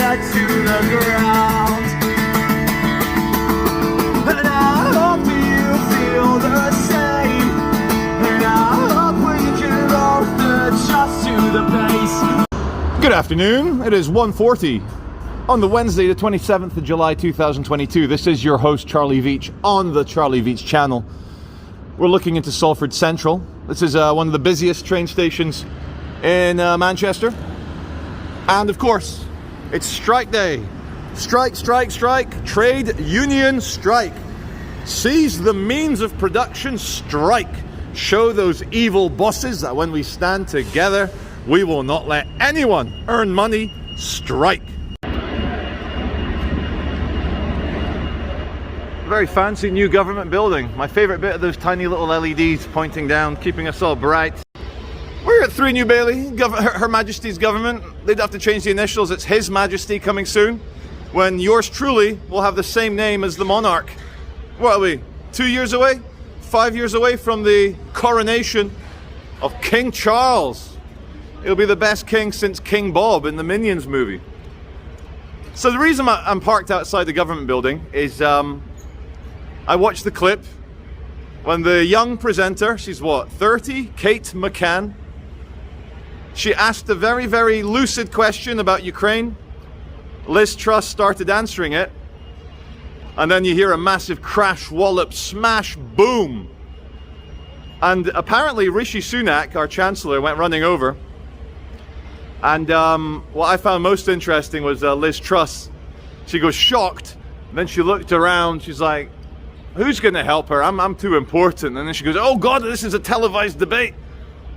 head to the ground. And I hope you feel the same. And I hope we can all adjust to the pace. Good afternoon. It is 1:40 on the Wednesday, the 27th of July, 2022. This is your host, Charlie Veitch, on the Charlie Veitch channel. We're looking into Salford Central. This is one of the busiest train stations in Manchester. And of course, it's strike day. Strike, strike, strike. Trade union strike. Seize the means of production, strike. Show those evil bosses that when we stand together, we will not let anyone earn money, strike. Very fancy new government building. My favorite bit of those tiny little LEDs pointing down, keeping us all bright. We're at 3 New Bailey, Her Majesty's government. They'd have to change the initials. It's His Majesty coming soon, when yours truly will have the same name as the monarch. What are we, 2 years away? 5 years away from the coronation of King Charles. He'll be the best king since King Bob in the Minions movie. So the reason I'm parked outside the government building is I watched the clip when the young presenter, she's what, 30, Kate McCann, she asked a very, very lucid question about Ukraine. Liz Truss started answering it, and then you hear a massive crash, wallop, smash, boom. And apparently Rishi Sunak, our Chancellor, went running over. And what I found most interesting was Liz Truss. She goes shocked, and then she looked around, she's like, who's going to help her? I'm too important. And then she goes, oh God, this is a televised debate.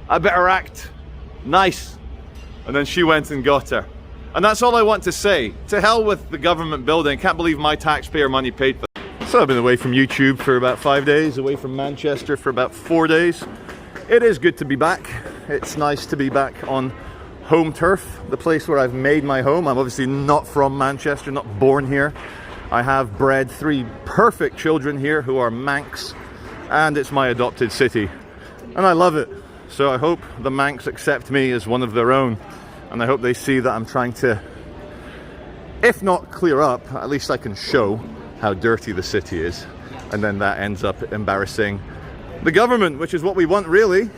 I better act nice. And then she went and got her. And that's all I want to say. To hell with the government building. Can't believe my taxpayer money paid for that. So I've been away from YouTube for about 5 days, away from Manchester for about 4 days. It is good to be back. It's nice to be back on home turf, the place where I've made my home. I'm obviously not from Manchester, not born here. I have bred 3 perfect children here who are Manx, and it's my adopted city. And I love it. So I hope the Manx accept me as one of their own. And I hope they see that I'm trying to, if not clear up, at least I can show how dirty the city is. And then that ends up embarrassing the government, which is what we want really,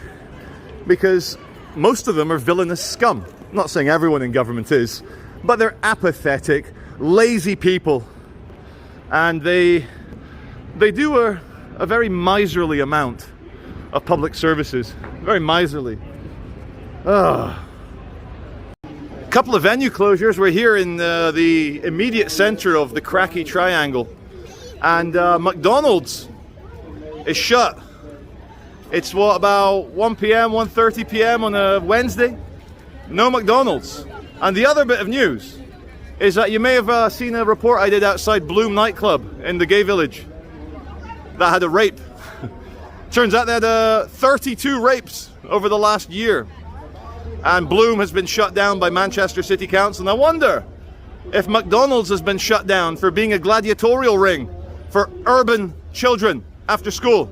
because most of them are villainous scum. I'm not saying everyone in government is, but they're apathetic, lazy people. And they do a very miserly amount of public services. Very miserly. A couple of venue closures. We're here in the immediate center of the cracky triangle. And McDonald's is shut. It's what, about 1 p.m., 1:30 p.m. on a Wednesday? No McDonald's. And the other bit of news is that you may have seen a report I did outside Bloom nightclub in the gay village that had a rape. Turns out they had 32 rapes over the last year. And Bloom has been shut down by Manchester City Council. And I wonder if McDonald's has been shut down for being a gladiatorial ring for urban children after school.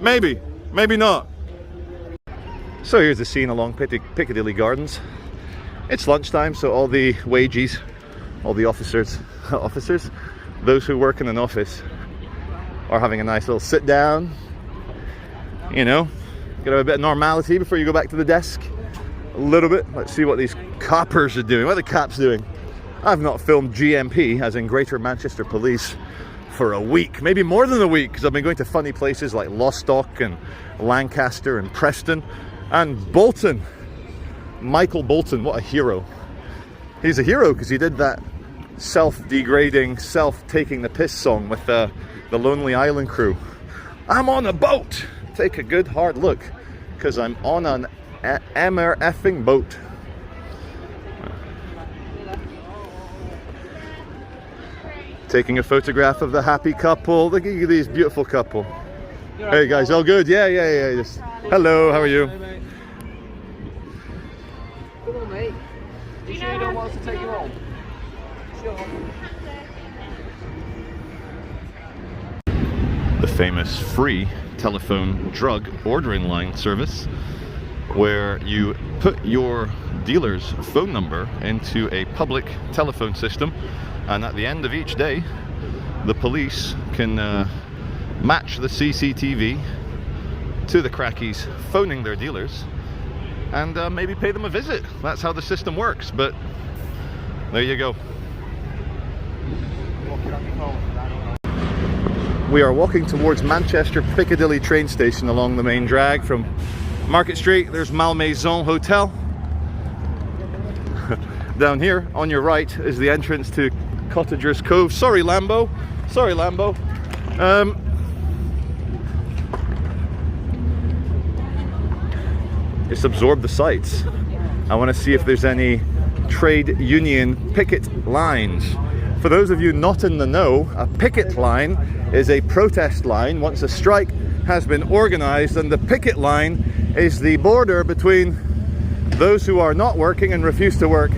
Maybe, maybe not. So here's the scene along Piccadilly Gardens. It's lunchtime, so all the wages, all the officers, those who work in an office are having a nice little sit down. You know, gotta have a bit of normality before you go back to the desk. A little bit. Let's see what these coppers are doing. What are the cops doing? I've not filmed GMP, as in Greater Manchester Police, for a week, maybe more than a week, because I've been going to funny places like Lostock and Lancaster and Preston and Bolton. Michael Bolton, what a hero. He's a hero because he did that self-degrading, self-taking the piss song with the Lonely Island crew. I'm on a boat. Take a good hard look, because I'm on an effing boat. Taking a photograph of the happy couple. Look at these beautiful couple. Hey guys, all good? Yeah. Just, hello, how are you? Come on, mate. You sure you don't want us to take you home? Sure. The famous free telephone drug ordering line service, where you put your dealer's phone number into a public telephone system, and at the end of each day the police can match the CCTV to the crackies phoning their dealers and maybe pay them a visit. That's how the system works, but there you go. We are walking towards Manchester Piccadilly train station along the main drag from Market Street. There's Malmaison Hotel. Down here on your right is the entrance to Cottagers Cove. Sorry Lambo, sorry Lambo. Just absorb the sights. I want to see if there's any trade union picket lines. For those of you not in the know, a picket line is a protest line once a strike has been organized, and the picket line is the border between those who are not working and refuse to work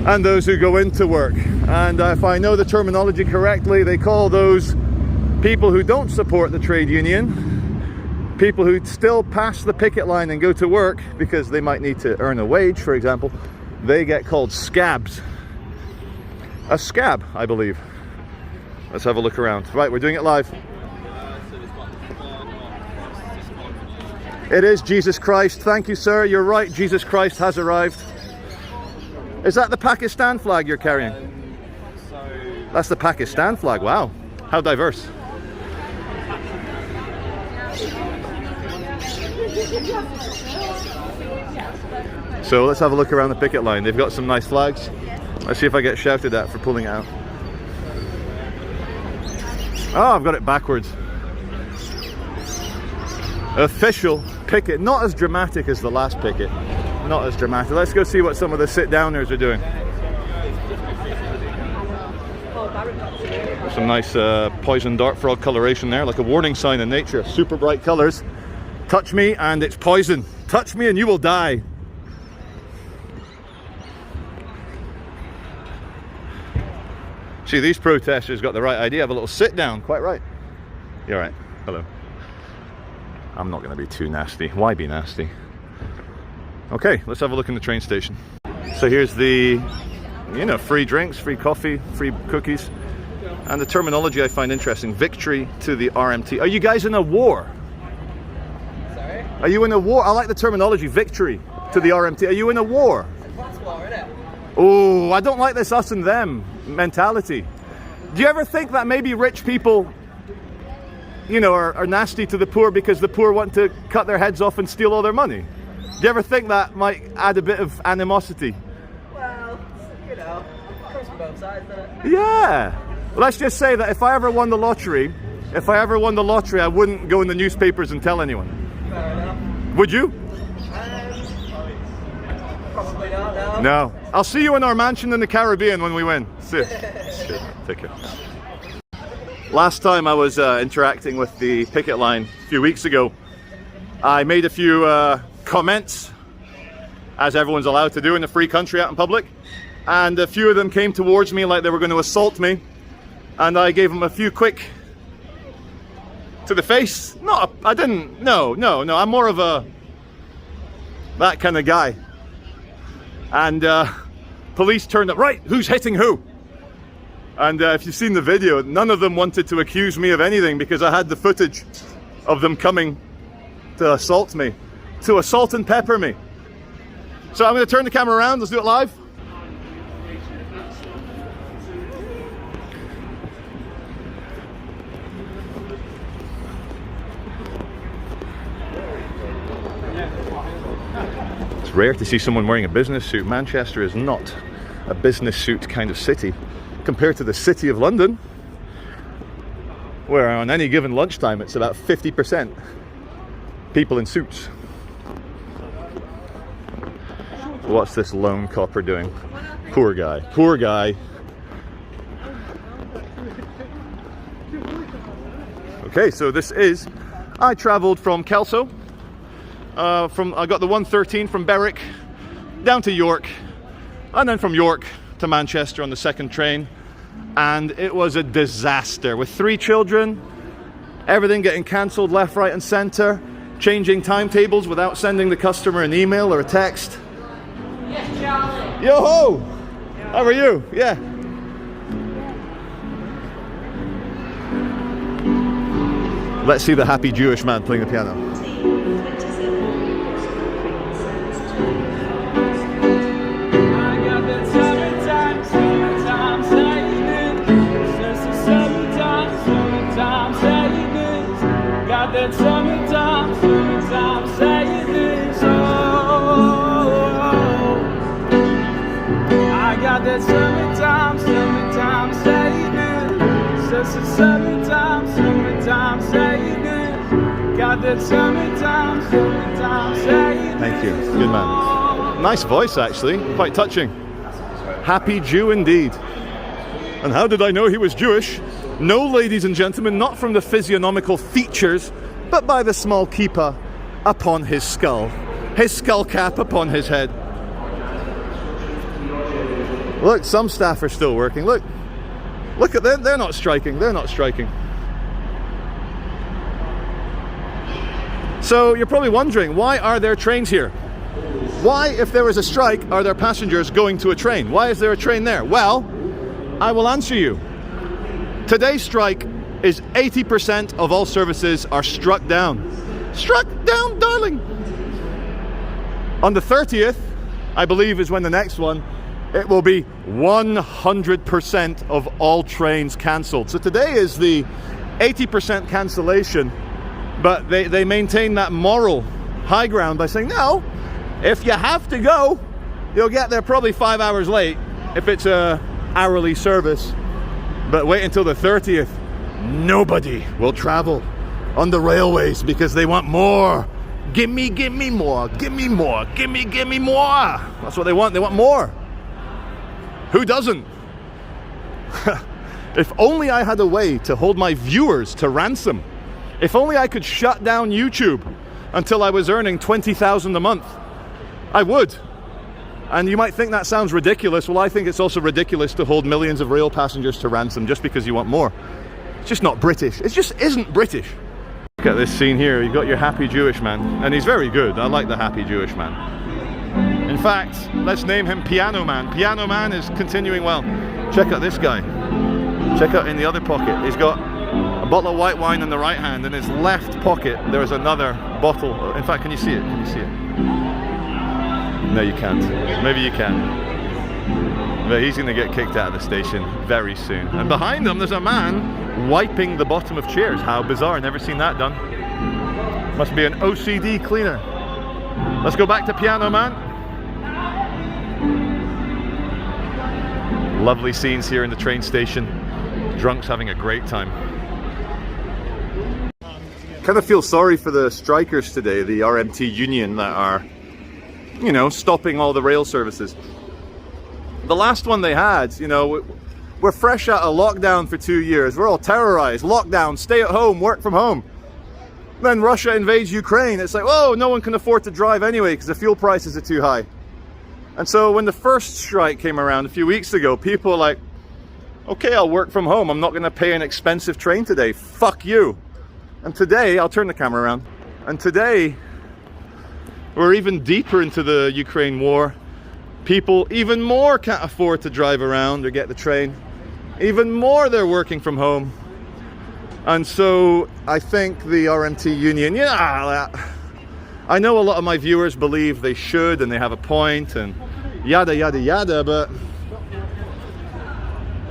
and those who go into work. And if I know the terminology correctly, they call those people who don't support the trade union, people who still pass the picket line and go to work because they might need to earn a wage, for example, they get called scabs. A scab, I believe. Let's have a look around. Right, we're doing it live. It is Jesus Christ. Thank you, sir. You're right. Jesus Christ has arrived. Is that the Pakistan flag you're carrying? That's the Pakistan flag. Wow. How diverse. So let's have a look around the picket line. They've got some nice flags. Let's see if I get shouted at for pulling it out. Oh, I've got it backwards. Official picket. Not as dramatic as the last picket. Not as dramatic. Let's go see what some of the sit-downers are doing. Some nice poison dart frog coloration there, like a warning sign in nature. Super bright colors. Touch me and it's poison. Touch me and you will die. See, these protesters got the right idea. Have a little sit down. Quite right. You're right. Hello. I'm not going to be too nasty. Why be nasty? Okay, let's have a look in the train station. So here's the, free drinks, free coffee, free cookies. And the terminology I find interesting. Victory to the RMT. Are you guys in a war? Sorry? Are you in a war? I like the terminology. Victory to the RMT. Are you in a war? That's war, isn't it? Oh, I don't like this us and them mentality. Do you ever think that maybe rich people, are nasty to the poor because the poor want to cut their heads off and steal all their money? Do you ever think that might add a bit of animosity? Well, it comes from both sides, doesn't it? Yeah. Let's just say that if I ever won the lottery, I wouldn't go in the newspapers and tell anyone. Fair enough. Would you? Probably not, no. No. I'll see you in our mansion in the Caribbean when we win. See you. Take care. Last time I was interacting with the picket line a few weeks ago, I made a few comments, as everyone's allowed to do in a free country out in public, and a few of them came towards me like they were going to assault me, and I gave them a few quick to the face. No, I didn't. No, I'm more of that kind of guy. And police turned up. Right, who's hitting who? And if you've seen the video, none of them wanted to accuse me of anything because I had the footage of them coming to assault me, to assault and pepper me. So I'm going to turn the camera around. Let's do it live. It's rare to see someone wearing a business suit. Manchester is not a business suit kind of city compared to the City of London, where on any given lunchtime it's about 50% people in suits. What's this lone copper doing? Poor guy. Poor guy. Okay, so this is, I travelled from Kelso. I got the 113 from Berwick down to York, and then from York to Manchester on the second train, and it was a disaster with 3 children, everything getting cancelled left, right and centre, changing timetables without sending the customer an email or a text. Yo ho! How are you? Yeah. Let's see the happy Jewish man playing the piano. Thank you. Good man. Nice voice, actually. Quite touching. Happy Jew indeed. And how did I know he was Jewish? No, ladies and gentlemen, not from the physiognomical features, but by the small kippah upon his skull cap upon his head. Look, some staff are still working. Look at them. They're not striking. They're not striking. So you're probably wondering, why are there trains here? Why, if there is a strike, are there passengers going to a train? Why is there a train there? Well, I will answer you. Today's strike is 80% of all services are struck down. Struck down, darling. On the 30th, I believe is when the next one, it will be 100% of all trains cancelled. So today is the 80% cancellation, but they maintain that moral high ground by saying, no, if you have to go, you'll get there probably 5 hours late if it's a hourly service. But wait until the 30th. Nobody will travel on the railways because they want more. Give me more. Give me more. Give me more. That's what they want. They want more. Who doesn't? If only I had a way to hold my viewers to ransom. If only I could shut down YouTube until I was earning 20,000 a month. I would. And you might think that sounds ridiculous. Well, I think it's also ridiculous to hold millions of rail passengers to ransom just because you want more. It's just not British. It just isn't British. Look at this scene here. You've got your happy Jewish man. And he's very good. I like the happy Jewish man. In fact, let's name him Piano Man. Piano Man is continuing well. Check out this guy. Check out in the other pocket. He's got a bottle of white wine in the right hand. In his left pocket, there's another bottle. In fact, can you see it? Can you see it? No, you can't. Maybe you can. But he's going to get kicked out of the station very soon. And behind him, there's a man wiping the bottom of chairs. How bizarre. Never seen that done. Must be an OCD cleaner. Let's go back to Piano Man. Lovely scenes here in the train station. Drunks having a great time. Kind of feel sorry for the strikers today, the RMT union that are, you know, stopping all the rail services. The last one they had, you know, we're fresh out of lockdown for 2 years. We're all terrorized. Lockdown, stay at home, work from home. Then Russia invades Ukraine. It's like, oh, no one can afford to drive anyway because the fuel prices are too high. And so when the first strike came around a few weeks ago, people were like, okay, I'll work from home. I'm not going to pay an expensive train today. Fuck you. And today, I'll turn the camera around. And today, we're even deeper into the Ukraine war. People even more can't afford to drive around or get the train. Even more they're working from home. And so I think the RMT union, yeah, I know a lot of my viewers believe they should and they have a point and yada yada yada, but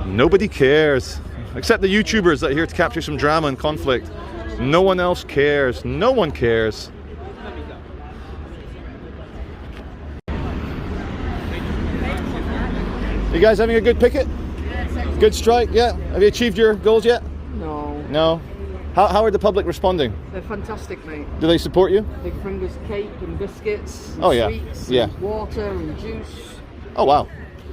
nobody cares. Except the YouTubers that are here to capture some drama and conflict. No one else cares. No one cares. You guys having a good picket? Good strike, yeah? Have you achieved your goals yet? No. No? How are the public responding? They're fantastic, mate. Do they support you? They bring us cake and biscuits and sweets and water and juice. Oh, wow.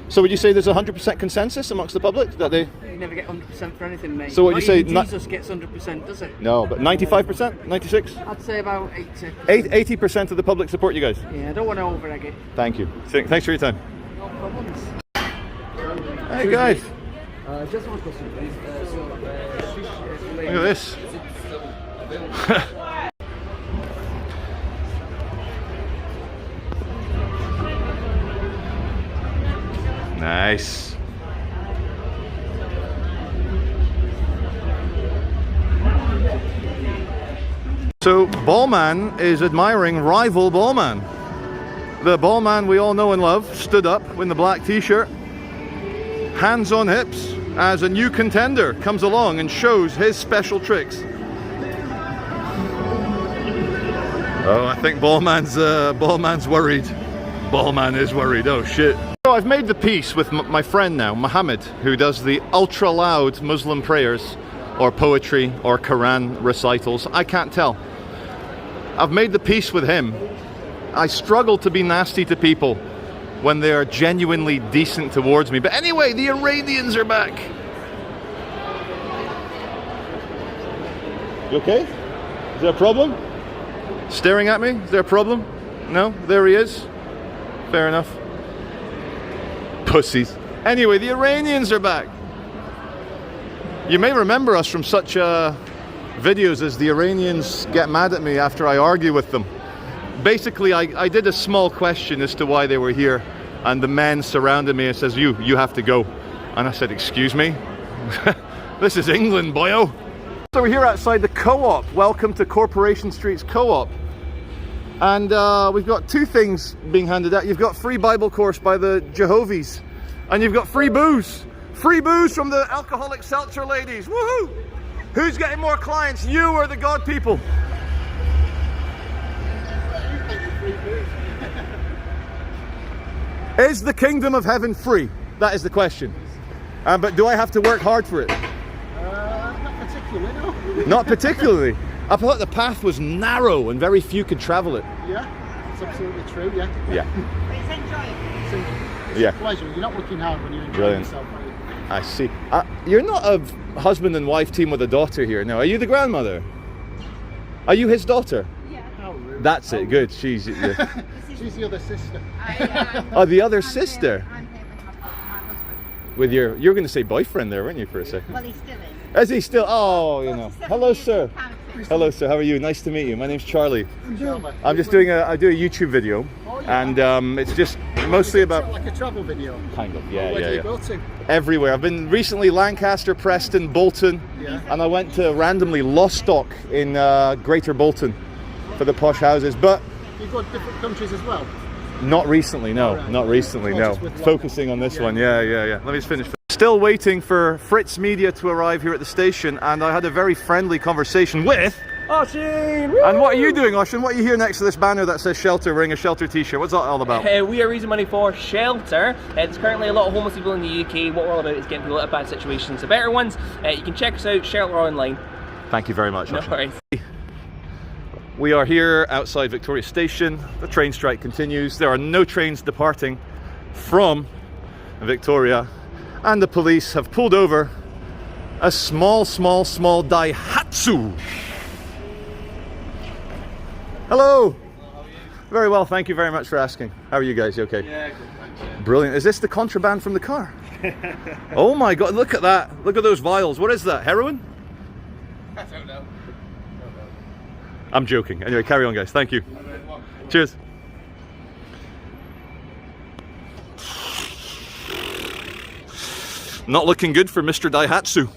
So would you say there's 100% consensus amongst the public that they... You never get 100% for anything, mate. So what you say... Jesus gets 100%, does it? No, but 95%? 96? I'd say about 80. 80% of the public support you guys? Yeah, I don't want to over-egg it. Thank you. Thanks for your time. No problems. Hey, guys. Just one question, please. Look at this. Nice. So Ballman is admiring rival Ballman. The Ballman we all know and love stood up in the black t-shirt, hands on hips, as a new contender comes along and shows his special tricks. Oh, I think Ballman's worried. Ballman is worried. Oh shit. So I've made the peace with my friend now, Muhammad, who does the ultra loud Muslim prayers or poetry or Quran recitals. I can't tell. I've made the peace with him. I struggle to be nasty to people when they are genuinely decent towards me. But anyway, the Iranians are back. You okay? Is there a problem? Staring at me? Is there a problem? No? There he is. Fair enough. Pussies. Anyway, the Iranians are back. You may remember us from such videos as the Iranians get mad at me after I argue with them. Basically, I did a small question as to why they were here, and the men surrounded me and says, you have to go. And I said, excuse me? This is England, boyo. So we're here outside the Co-op. Welcome to Corporation Street's Co-op. And we've got two things being handed out. You've got free Bible course by the Jehovah's, and you've got free booze. Free booze from the alcoholic seltzer ladies. Woohoo! Who's getting more clients, you or the God people? Is the kingdom of heaven free? That is the question. But do I have to work hard for it? Not particularly, no. Not particularly. I thought the path was narrow and very few could travel it. Yeah, it's absolutely true, yeah. Yeah. It's enjoyable. It's Yeah. a pleasure. You're not looking hard when you're enjoying Brilliant. yourself, are you? I see. You're not a husband and wife team with a daughter here now. Are you the grandmother? Are you his daughter? Yeah. How rude. That's How it. rude. Good. She's. Yeah. She's the other sister. Oh, the other sister. I'm here with my husband. With you were going to say boyfriend there, weren't you, for a second? Well, he still is. Is he still? Oh, you know. Hello, sir. Country. Hello, sir. How are you? Nice to meet you. My name's Charlie. Charlie. I'm just doing I do a YouTube video, Oh, yeah. and it's just mostly Is it about like a travel video. kind of yeah, Where do you yeah. go to? Everywhere. I've been recently Lancaster, Preston, Bolton, Yeah. and I went to randomly Lostock in Greater Bolton for the posh houses, but You go to different countries as well. not recently. No, Alright. not recently. Oh, No, just with one. focusing on this Yeah. one. Yeah. Let me just finish. Still waiting for Fritz Media to arrive here at the station, and I had a very friendly conversation with. Oshin! And what are you doing, Oshin? What are you here next to this banner that says shelter, wearing a shelter t-shirt? What's that all about? We are raising money for shelter. There's currently a lot of homeless people in the UK. What we're all about is getting people out of bad situations to better ones. You can check us out, Shelter Online. Thank you very much, No Oshin. worries. We are here outside Victoria Station. The train strike continues. There are no trains departing from Victoria, and the police have pulled over a small Daihatsu. Hello. Very well, thank you very much for asking. How are you guys? You okay? Yeah, good, thanks. Brilliant. Is this the contraband from the car? Oh my God! Look at that! Look at those vials. What is that? Heroin? I don't know. I'm joking. Anyway, carry on, guys. Thank you. Cheers. Not looking good for Mr. Daihatsu.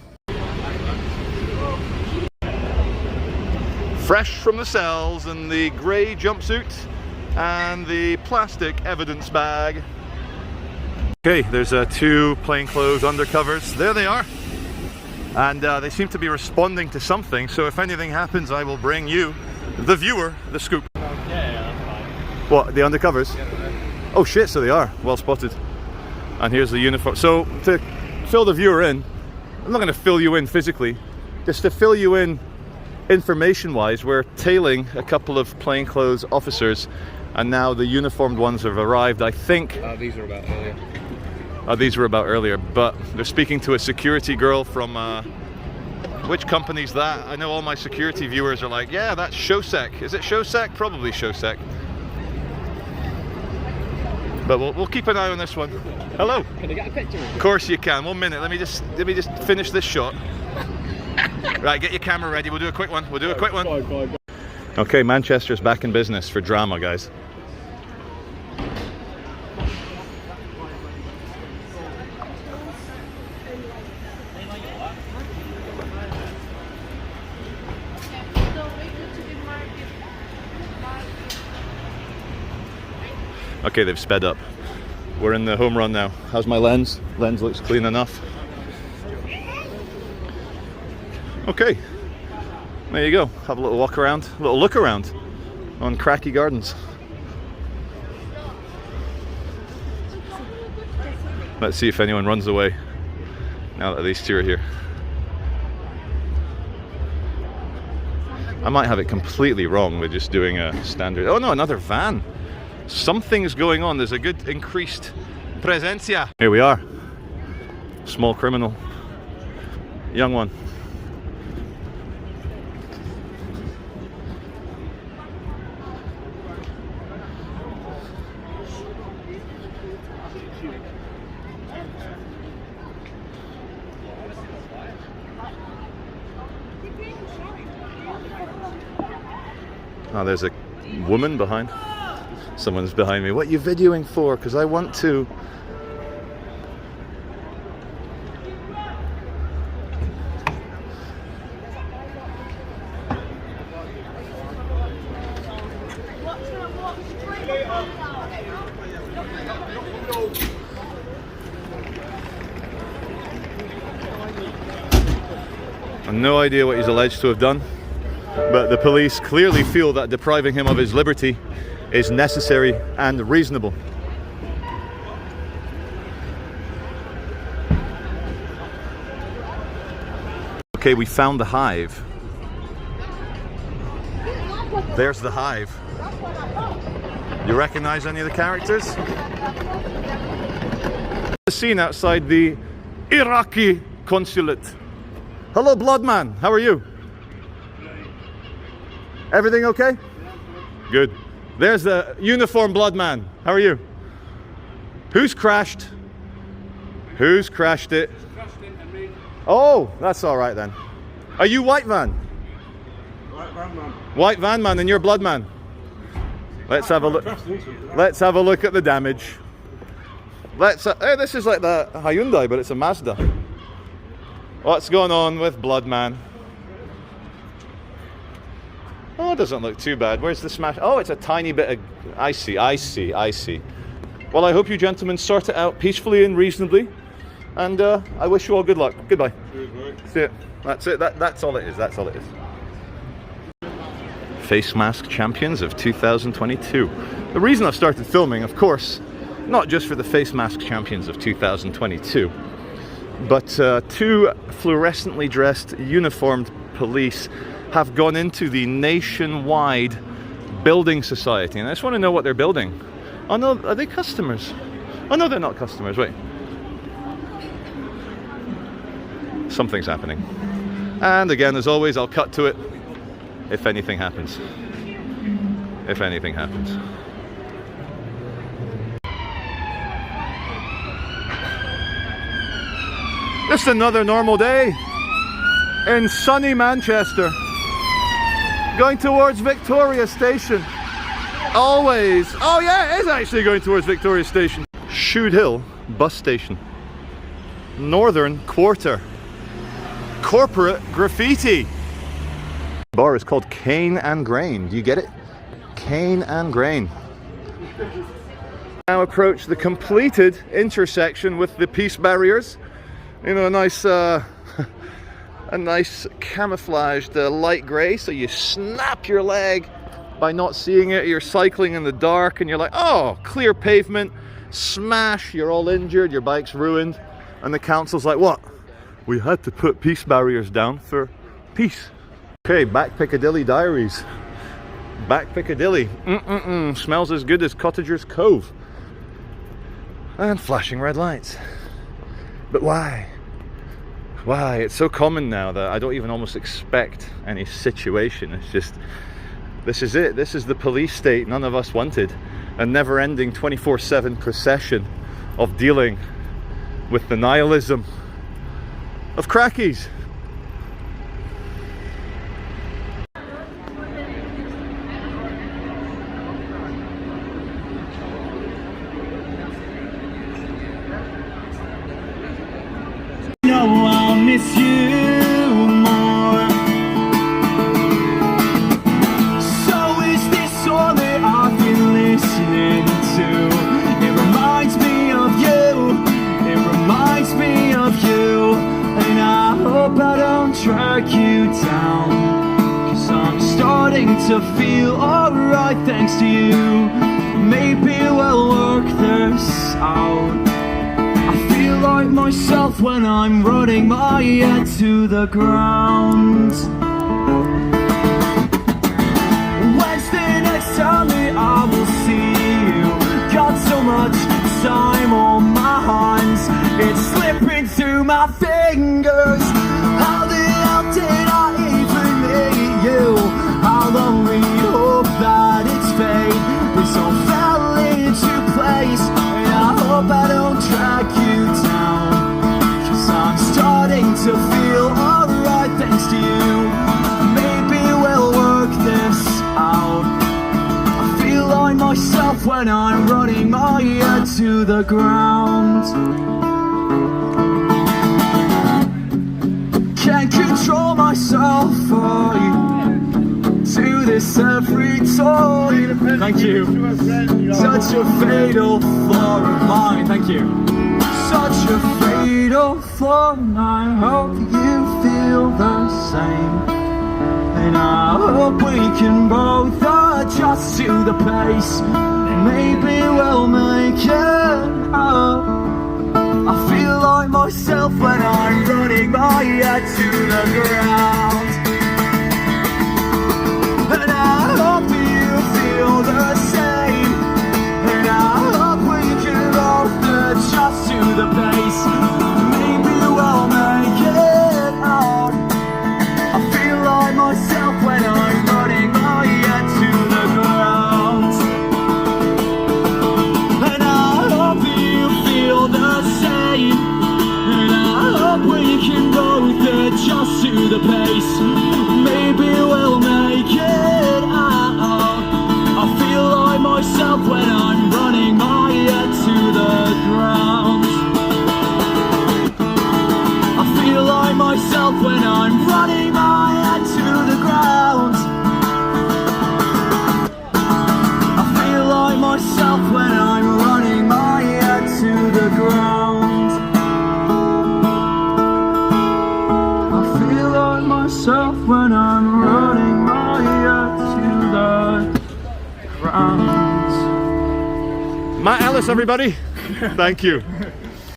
Fresh from the cells in the grey jumpsuit and the plastic evidence bag. Okay, there's two plainclothes undercovers. There they are. And they seem to be responding to something, so if anything happens, I will bring you, the viewer, the scoop. Yeah, that's fine. What, the undercovers? Oh shit, so they are. Well spotted. And here's the uniform. So, to fill the viewer in, I'm not going to fill you in physically, just to fill you in information-wise, we're tailing a couple of plainclothes officers, and now the uniformed ones have arrived. I think... These were about earlier. these were about earlier, but they're speaking to a security girl from... which company's that? I know all my security viewers are like, yeah, that's Showsec. Is it Showsec? Probably Showsec. But we'll keep an eye on this one. Hello. Can I get a picture of Of course you can. 1 minute. Let me just finish this shot. Right, get your camera ready. We'll do a quick one. Go. Okay, Manchester's back in business for drama, guys. Okay, they've sped up. We're in the home run now. How's my lens? Lens looks clean enough. Okay, there you go. Have a little walk around, a little look around on Cracky Gardens. Let's see if anyone runs away now that these two are here. I might have it completely wrong with just doing a standard. Oh no, another van. Something's going on. There's a good increased presencia. Here we are. Small criminal. Young one. Oh, there's a woman behind. Someone's behind me. What are you videoing for? Because I want to. I've no idea what he's alleged to have done, but the police clearly feel that depriving him of his liberty is necessary and reasonable. Okay, we found the hive. There's the hive. You recognize any of the characters? The scene outside the Iraqi consulate. Hello, Bloodman. How are you? Everything okay? Good. There's the uniform Bloodman. How are you? Who's crashed? Who's crashed it? Oh, that's all right then. Are you White Van? White Van Man. White Van Man, and you're Bloodman. Let's have a look. Let's have a look at the damage. Hey, this is like the Hyundai, but it's a Mazda. What's going on with Bloodman? Oh, it doesn't look too bad. Where's the smash? Oh, it's a tiny bit of... I see. Well, I hope you gentlemen sort it out peacefully and reasonably. And I wish you all good luck. Goodbye. See it. That's it. That's all it is. That's all it is. Face mask champions of 2022. The reason I've started filming, of course, not just for the face mask champions of 2022, but two fluorescently dressed, uniformed police have gone into the nationwide building society, and I just want to know what they're building. Oh no, are they customers? Oh no, they're not customers. Wait, something's happening. And again, as always, I'll cut to it if anything happens. If anything happens. Just another normal day in sunny Manchester. Going towards Victoria Station. Always. Oh yeah, it is actually going towards Victoria Station. Shude Hill bus station. Northern Quarter. Corporate graffiti. The bar is called Cane and Grain. Do you get it? Cane and Grain. Now approach the completed intersection with the peace barriers. You know, a nice camouflaged light grey, so you snap your leg by not seeing it. You're cycling in the dark and you're like, oh, clear pavement, smash, you're all injured, your bike's ruined, and the council's like, what? We had to put peace barriers down for peace. Okay, back Piccadilly diaries. Back Piccadilly. Smells as good as Cottagers Cove. And flashing red lights. But why? Why? It's so common now that I don't even almost expect any situation. It's just, this is it. This is the police state none of us wanted. A never-ending 24/7 procession of dealing with the nihilism of crackies. Miss you more. So is this all that I've been listening to? to feel alright thanks to you. Maybe we'll work this out. I feel like myself when I'm running my head to the ground. When's the next time that I will see you? Got so much time on my hands, it's slipping through my fingers. How the hell did I even meet you? How long we hope that it's fate. This all fell into place, and I hope I don't drag you down, 'cause I'm starting to feel alright thanks to you. Maybe we'll work this out. I feel like myself when I'm running my head to the ground. Can't control myself, I do this every time. Thank you. Such a fatal flaw of mine. Thank you. Such a fatal flaw, and I hope you feel the same. And I hope we can both adjust to the pace. Maybe we'll make it up. I feel like myself when I'm running my head to the ground. And I hope you feel the same. And I hope we can both adjust to the pace. Maybe we'll make it out. I feel like myself when I'm running my head to the ground. And I hope you feel the same. And I hope we can both adjust to the pace. Maybe we'll make it out. I feel like myself when I'm running my head to the ground. I feel like myself when I'm running my head to the ground. I feel like myself when I'm running my head to the ground. I feel like myself when I'm running my head to the ground. Matt Ellis, everybody. Thank you.